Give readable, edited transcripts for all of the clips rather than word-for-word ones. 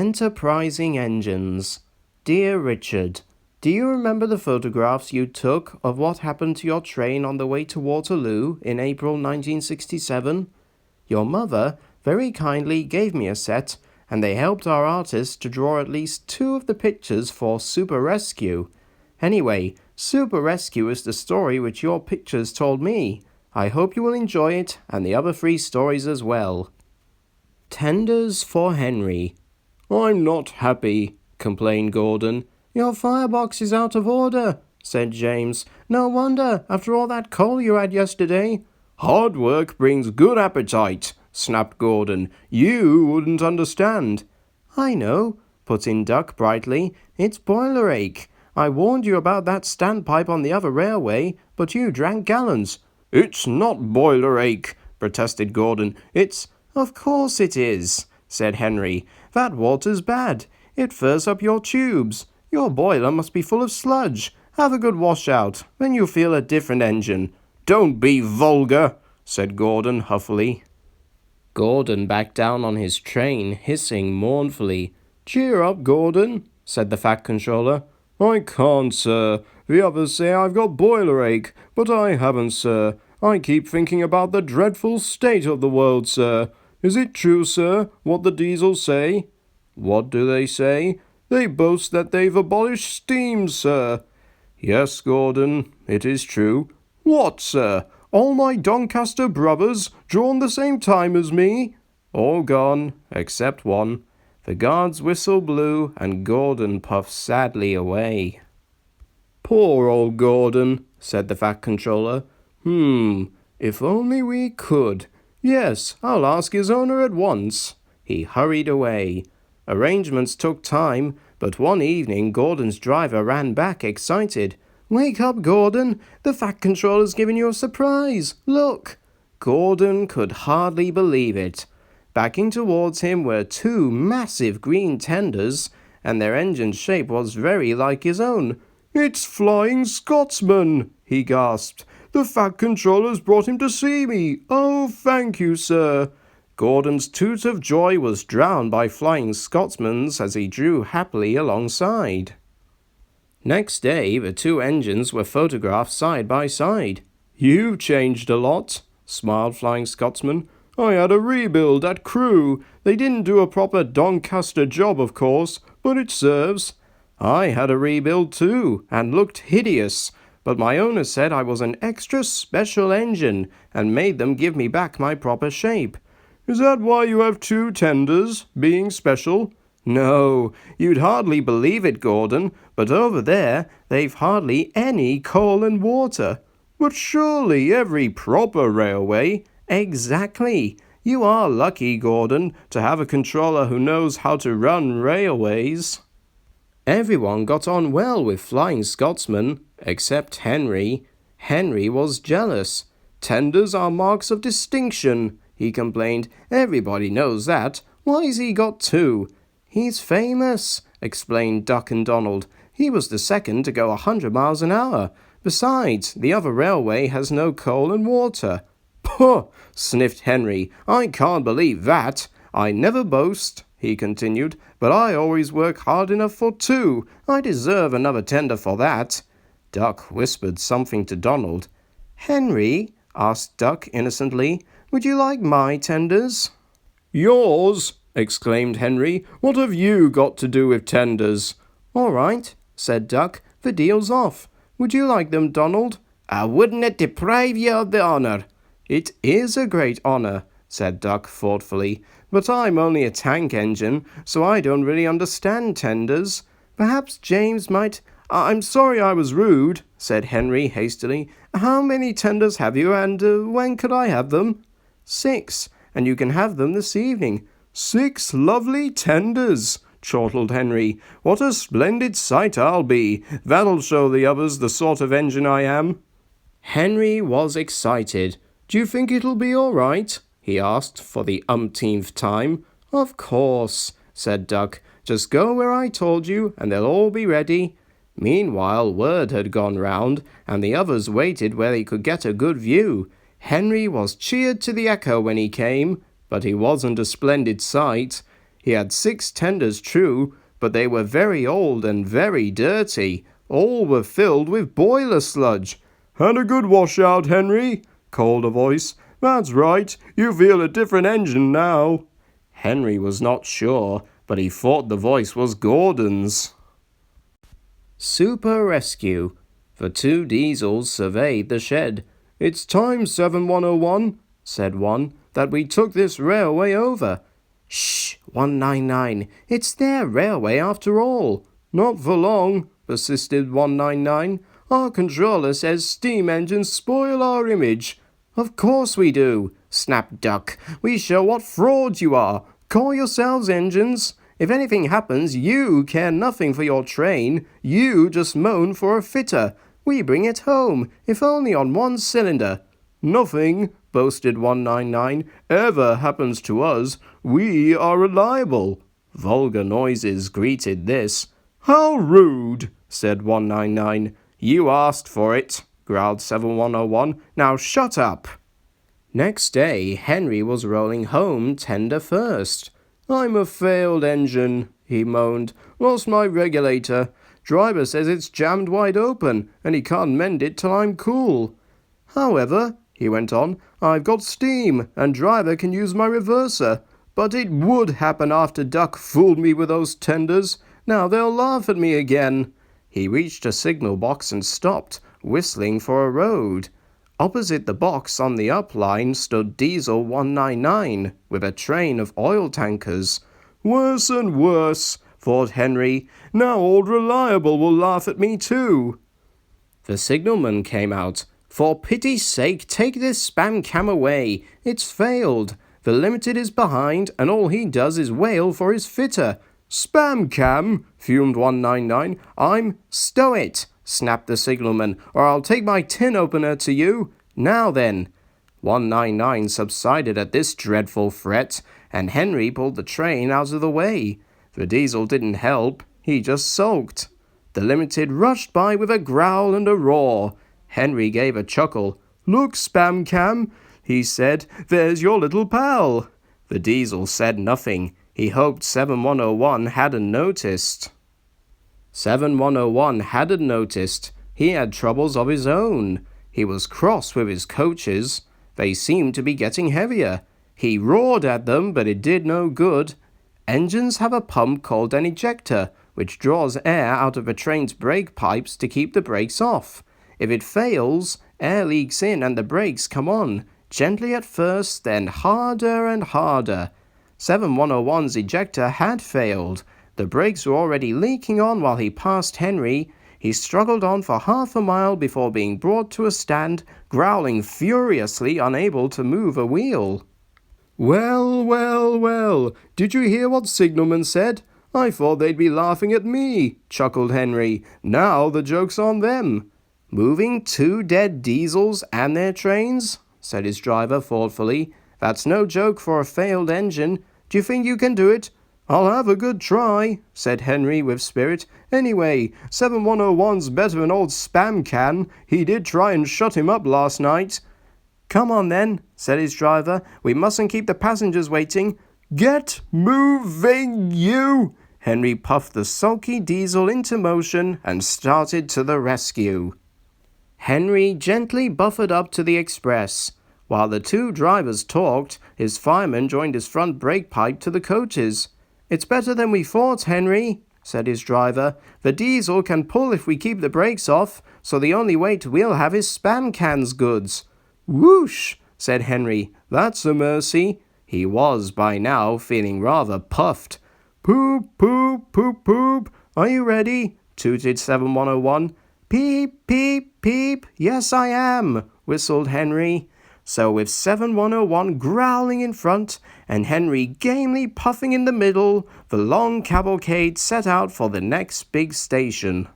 Enterprising Engines. Dear Richard, do you remember the photographs you took of what happened to your train on the way to Waterloo in April 1967? Your mother very kindly gave me a set, and they helped our artist to draw at least 2 of the pictures for Super Rescue. Anyway, Super Rescue is the story which your pictures told me. I hope you will enjoy it, and the other 3 stories as well. Tenders for Henry. I'm not happy, complained Gordon. Your firebox is out of order, said James. No wonder, after all that coal you had yesterday. Hard work brings good appetite, snapped Gordon. You wouldn't understand. I know, put in Duck brightly. It's boiler ache. I warned you about that standpipe on the other railway, but you drank gallons. It's not boiler ache, protested Gordon. It's... Of course it is, said Henry. That water's bad. It furs up your tubes. Your boiler must be full of sludge. Have a good washout, then you'll feel a different engine. Don't be vulgar, said Gordon huffily. Gordon backed down on his train, hissing mournfully. Cheer up, Gordon, said the Fat Controller. I can't, sir. The others say I've got boiler ache, but I haven't, sir. I keep thinking about the dreadful state of the world, sir. Is it true, sir, what the Diesels say? What do they say? They boast that they've abolished steam, sir. Yes, Gordon, it is true. What, sir? All my Doncaster brothers drawn the same time as me? All gone, except one. The guard's whistle blew, and Gordon puffed sadly away. Poor old Gordon, said the Fat Controller. If only we could. Yes, I'll ask his owner at once. He hurried away. Arrangements took time, but one evening Gordon's driver ran back excited. Wake up, Gordon! The Fat Controller's given you a surprise! Look! Gordon could hardly believe it. Backing towards him were 2 massive green tenders, and their engine's shape was very like his own. It's Flying Scotsman, he gasped. The Fat Controller's brought him to see me. Oh, thank you, sir. Gordon's toot of joy was drowned by Flying Scotsman's as he drew happily alongside. Next day, the 2 engines were photographed side by side. You've changed a lot, smiled Flying Scotsman. I had a rebuild at Crewe. They didn't do a proper Doncaster job, of course, but it serves. I had a rebuild too, and looked hideous, but my owner said I was an extra special engine, and made them give me back my proper shape. Is that why you have 2 tenders, being special? No, you'd hardly believe it, Gordon, but over there they've hardly any coal and water. But surely every proper railway... Exactly. You are lucky, Gordon, to have a controller who knows how to run railways. Everyone got on well with Flying Scotsman, except Henry. Henry was jealous. Tenders are marks of distinction, he complained. Everybody knows that. Why's he got 2? He's famous, explained Duck and Donald. He was the second to go 100 miles an hour. Besides, the other railway has no coal and water. Puh, sniffed Henry. I can't believe that. I never boast, he continued, but I always work hard enough for 2. I deserve another tender for that. Duck whispered something to Donald. Henry, asked Duck innocently, would you like my tenders? Yours, exclaimed Henry. What have you got to do with tenders? All right, said Duck. The deal's off. Would you like them, Donald? Wouldn't it deprive you of the honour? It is a great honour, said Duck thoughtfully, but I'm only a tank engine, so I don't really understand tenders. Perhaps James might... I'm sorry I was rude, said Henry hastily. How many tenders have you, and when could I have them? 6, and you can have them this evening. 6 lovely tenders, chortled Henry. What a splendid sight I'll be. That'll show the others the sort of engine I am. Henry was excited. Do you think it'll be all right? He asked for the umpteenth time. Of course, said Duck. Just go where I told you, and they'll all be ready. Meanwhile, word had gone round, and the others waited where they could get a good view. Henry was cheered to the echo when he came, but he wasn't a splendid sight. He had 6 tenders, true, but they were very old and very dirty. All were filled with boiler sludge. "Had a good washout, Henry?" called a voice. "That's right, you feel a different engine now." Henry was not sure, but he thought the voice was Gordon's. Super Rescue. The 2 diesels surveyed the shed. "It's time, 7101, said one, "that we took this railway over." "Shh, 199, it's their railway after all." "Not for long," persisted 199. "Our controller says steam engines spoil our image." "Of course we do," snapped Duck. "We show what frauds you are. Call yourselves engines. If anything happens, you care nothing for your train. You just moan for a fitter. We bring it home, if only on 1 cylinder. "Nothing," boasted 199, "ever happens to us. We are reliable." Vulgar noises greeted this. "How rude," said 199. "You asked for it," growled 7101. "Now shut up." Next day, Henry was rolling home tender first. "I'm a failed engine," he moaned. "Lost my regulator. Driver says it's jammed wide open, and he can't mend it till I'm cool. However," he went on, "I've got steam, and driver can use my reverser. But it would happen after Duck fooled me with those tenders. Now they'll laugh at me again." He reached a signal box and stopped, whistling for a road. Opposite the box on the up line stood Diesel 199 with a train of oil tankers. "Worse and worse," thought Henry. "Now old Reliable will laugh at me too." The signalman came out. "For pity's sake, take this spam cam away. It's failed. The Limited is behind, and all he does is wail for his fitter." "Spam cam?" fumed 199. "Stow it," snapped the signalman, "or I'll take my tin opener to you. Now then." 199 subsided at this dreadful threat, and Henry pulled the train out of the way. The diesel didn't help, he just sulked. The Limited rushed by with a growl and a roar. Henry gave a chuckle. "Look, Spam Cam," he said, "there's your little pal." The diesel said nothing. He hoped 7101 hadn't noticed. 7101 hadn't noticed. He had troubles of his own. He was cross with his coaches. They seemed to be getting heavier. He roared at them, but it did no good. Engines have a pump called an ejector, which draws air out of a train's brake pipes to keep the brakes off. If it fails, air leaks in and the brakes come on, gently at first, then harder and harder. 7101's ejector had failed. The brakes were already leaking on while he passed Henry. He struggled on for half a mile before being brought to a stand, growling furiously, unable to move a wheel. "Well, well, well, did you hear what Signalman said? I thought they'd be laughing at me," chuckled Henry. "Now the joke's on them." "Moving 2 dead diesels and their trains?" said his driver thoughtfully. "That's no joke for a failed engine. Do you think you can do it?" "I'll have a good try," said Henry with spirit. "Anyway, 7101's better than old Spam Can. He did try and shut him up last night." "Come on then," said his driver. "We mustn't keep the passengers waiting." "Get moving, you!" Henry puffed the sulky diesel into motion and started to the rescue. Henry gently buffered up to the express. While the 2 drivers talked, his fireman joined his front brake pipe to the coaches. "It's better than we thought, Henry," said his driver. "The diesel can pull if we keep the brakes off, so the only weight we'll have is Spam Can's goods." "Whoosh," said Henry. "That's a mercy." He was, by now, feeling rather puffed. "Poop, poop, poop, poop. Are you ready?" tooted 7101. "Peep, peep, peep. Yes, I am," whistled Henry. So with 7101 growling in front and Henry gamely puffing in the middle, the long cavalcade set out for the next big station.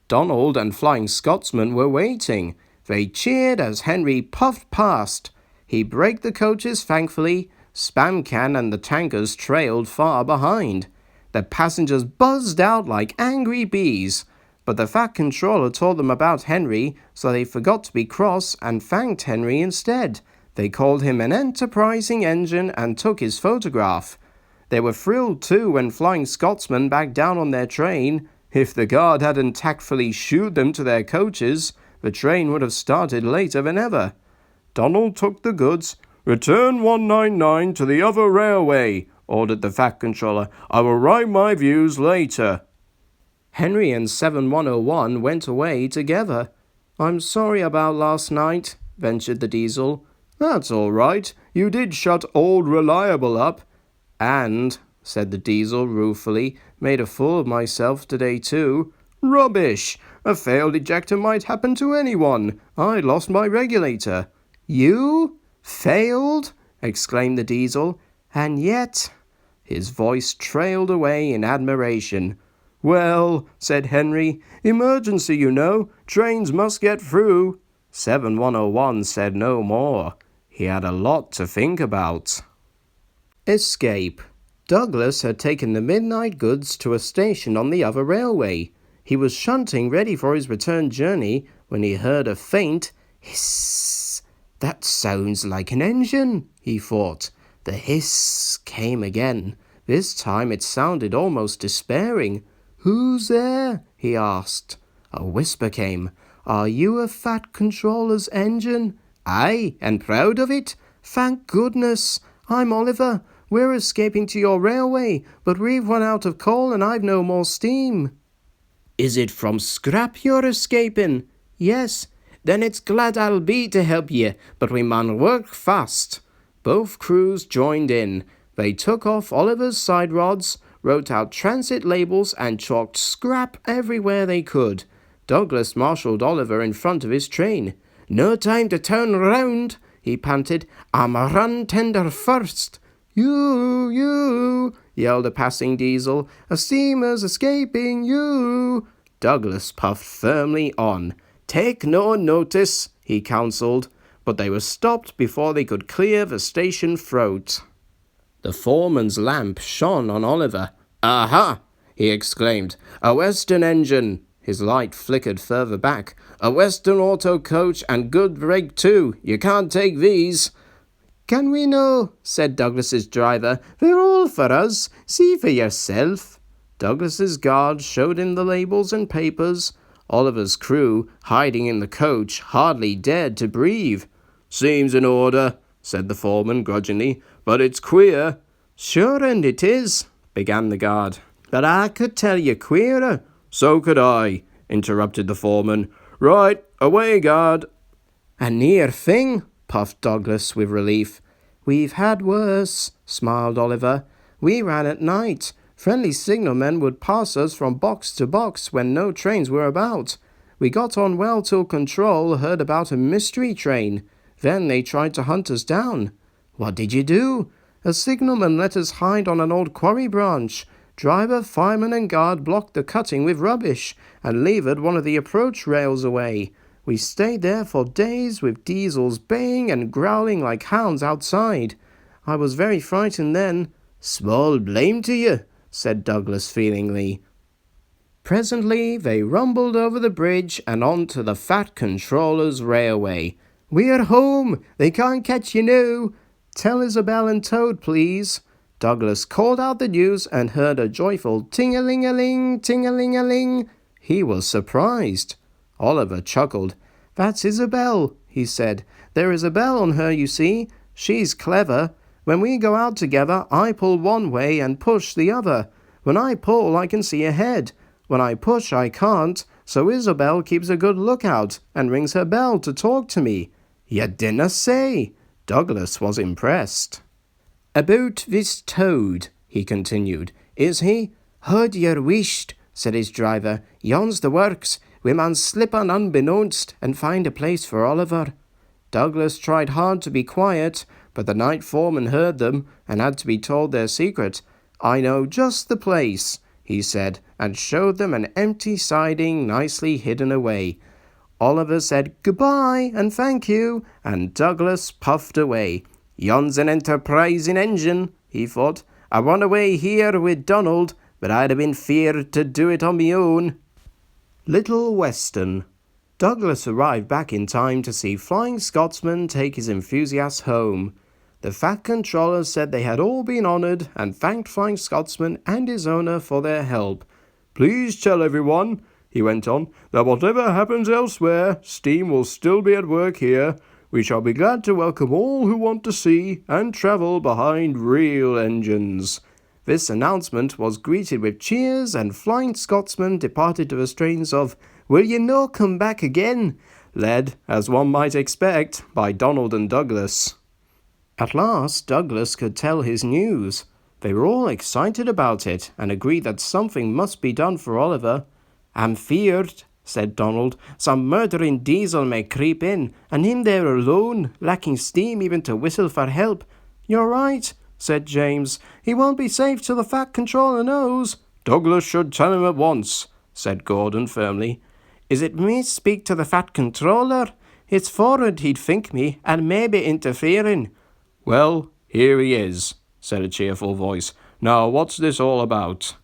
Donald and Flying Scotsman were waiting. They cheered as Henry puffed past. He braked the coaches thankfully. Spam Can and the tankers trailed far behind. The passengers buzzed out like angry bees. But the fat controller told them about Henry, so they forgot to be cross and thanked Henry instead. They called him an enterprising engine and took his photograph. They were thrilled too when Flying Scotsman backed down on their train. If the guard hadn't tactfully shooed them to their coaches, the train would have started later than ever. Donald took the goods. "Return 199 to the other railway," ordered the Fat Controller. "I will write my views later." Henry and 7101 went away together. "I'm sorry about last night," ventured the Diesel. "That's all right. You did shut Old Reliable up." "And," said the Diesel ruefully, "made a fool of myself today too." "Rubbish! A failed ejector might happen to anyone. I lost my regulator." "You? Failed?" exclaimed the Diesel. "And yet—" His voice trailed away in admiration. "Well," said Henry, "emergency, you know. Trains must get through." 7101 said no more. He had a lot to think about. Escape. Douglas had taken the midnight goods to a station on the other railway. He was shunting ready for his return journey when he heard a faint hiss. "That sounds like an engine," he thought. The hiss came again. This time it sounded almost despairing. "Who's there?" he asked. A whisper came. "Are you a Fat Controller's engine?" "Aye, and proud of it." "Thank goodness. I'm Oliver. We're escaping to your railway, but we've run out of coal and I've no more steam." "Is it from scrap you're escaping?" "Yes." "Then it's glad I'll be to help ye, but we mun work fast." Both crews joined in. They took off Oliver's side rods, wrote out transit labels, and chalked scrap everywhere they could. Douglas marshalled Oliver in front of his train. "No time to turn round," he panted. "I'm a run tender first." You, yelled a passing Diesel. "A steamer's escaping you." Douglas puffed firmly on. "Take no notice," he counselled, but they were stopped before they could clear the station throat. The foreman's lamp shone on Oliver. "Aha!" he exclaimed. "A Western engine." His light flickered further back. "A Western auto coach and good brake too. You can't take these." "Can we know?" said Douglas's driver. "They're all for us. See for yourself." Douglas's guard showed him the labels and papers. Oliver's crew, hiding in the coach, hardly dared to breathe. "Seems in order," said the foreman grudgingly, "but it's queer." "Sure and it is," began the guard. "But I could tell you queerer." "So could I," interrupted the foreman. "Right, away, guard." "A near thing," puffed Douglas with relief. "We've had worse," smiled Oliver. "We ran at night. Friendly signalmen would pass us from box to box when no trains were about. We got on well till Control heard about a mystery train. Then they tried to hunt us down." "What did you do?" "A signalman let us hide on an old quarry branch. Driver, fireman and guard blocked the cutting with rubbish and levered one of the approach rails away. We stayed there for days with Diesels baying and growling like hounds outside. I was very frightened then." "Small blame to you," said Douglas feelingly. Presently they rumbled over the bridge and onto the Fat Controller's railway. "We're home! They can't catch you now!" "Tell Isabel and Toad, please." Douglas called out the news and heard a joyful ting-a-ling-a-ling, ting-a-ling-a-ling. He was surprised. Oliver chuckled. "That's Isabel," he said. "There is a bell on her, you see. She's clever. When we go out together, I pull one way and push the other. When I pull, I can see ahead. When I push, I can't, so Isabel keeps a good lookout and rings her bell to talk to me." "You dinna say!" Douglas was impressed. "About this Toad," he continued. "Is he?" "Haud your wisht," said his driver. "Yon's the works. We mun slip on unbeknownst and find a place for Oliver." Douglas tried hard to be quiet, but the night foreman heard them and had to be told their secret. "I know just the place," he said, and showed them an empty siding nicely hidden away. Oliver said goodbye and thank you, and Douglas puffed away. "Yon's an enterprising engine," he thought. "I run away here with Donald, but I'd have been feared to do it on me own." Little Western. Douglas arrived back in time to see Flying Scotsman take his enthusiast home. The Fat Controller said they had all been honoured and thanked Flying Scotsman and his owner for their help. "Please tell everyone," he went on, "that whatever happens elsewhere, steam will still be at work here. We shall be glad to welcome all who want to see and travel behind real engines." This announcement was greeted with cheers, and Flying Scotsman departed to the strains of "Will you no come back again?" led, as one might expect, by Donald and Douglas. At last Douglas could tell his news. They were all excited about it, and agreed that something must be done for Oliver. "I'm feared," said Donald, "some murdering diesel may creep in, and him there alone, lacking steam even to whistle for help." "You're right," said James. "He won't be safe till the Fat Controller knows." "Douglas should tell him at once," said Gordon firmly. "Is it me speak to the Fat Controller? It's forward he'd think me, and maybe interfering." "Well, here he is," said a cheerful voice. "Now what's this all about?"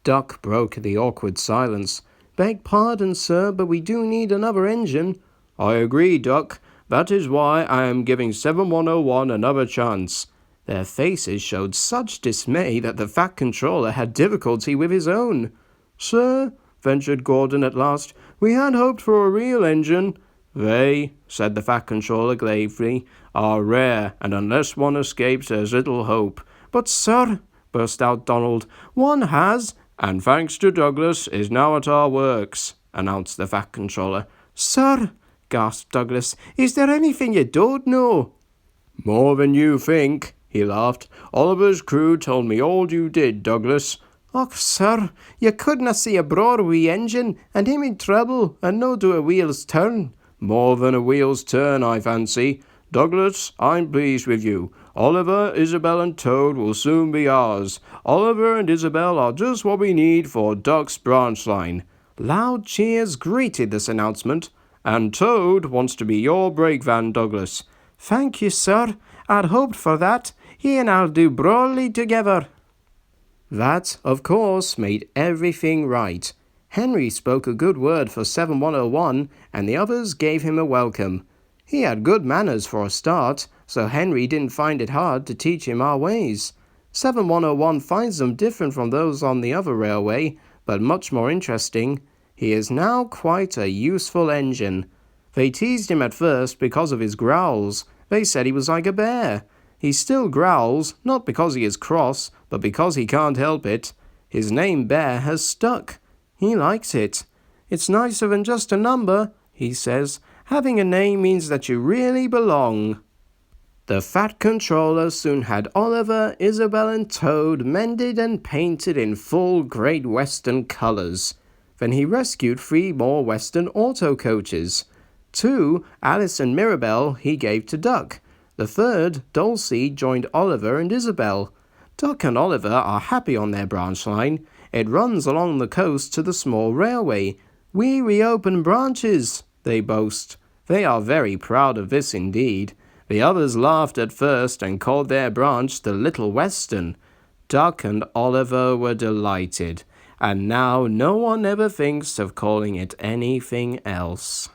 Duck broke the awkward silence. "Beg pardon, sir, but we do need another engine." "I agree, Duck. That is why I am giving 7101 another chance." Their faces showed such dismay that the Fat Controller had difficulty with his own. "Sir," ventured Gordon at last, "we had hoped for a real engine." "They," said the Fat Controller gravely, "are rare, and unless one escapes there's little hope." "But, sir," burst out Donald, "one has—" "And thanks to Douglas, is now at our works," announced the Fat Controller. "Sir," gasped Douglas, "is there anything you don't know?" "More than you think," he laughed. "Oliver's crew told me all you did, Douglas." "Och, sir, you couldna see a Broadway engine, and him in trouble, and no do a wheel's turn." "More than a wheel's turn, I fancy. Douglas, I'm pleased with you. Oliver, Isabel and Toad will soon be ours. Oliver and Isabel are just what we need for Duck's branch line." Loud cheers greeted this announcement. "And Toad wants to be your brake van, Douglas." "Thank you, sir. I'd hoped for that. He and I'll do brawly together." That, of course, made everything right. Henry spoke a good word for 7101, and the others gave him a welcome. He had good manners for a start, so Henry didn't find it hard to teach him our ways. 7101 finds them different from those on the other railway, but much more interesting. He is now quite a useful engine. They teased him at first because of his growls. They said he was like a bear. He still growls, not because he is cross, but because he can't help it. His name Bear has stuck. He likes it. "It's nicer than just a number," he says. "Having a name means that you really belong." The Fat Controller soon had Oliver, Isabel and Toad mended and painted in full Great Western colours. Then he rescued 3 more Western auto coaches. 2, Alice and Mirabelle, he gave to Duck. The 3rd, Dulcie, joined Oliver and Isabel. Duck and Oliver are happy on their branch line. It runs along the coast to the small railway. "We reopen branches," they boast. They are very proud of this indeed. The others laughed at first and called their branch the Little Western. Duck and Oliver were delighted, and now no one ever thinks of calling it anything else.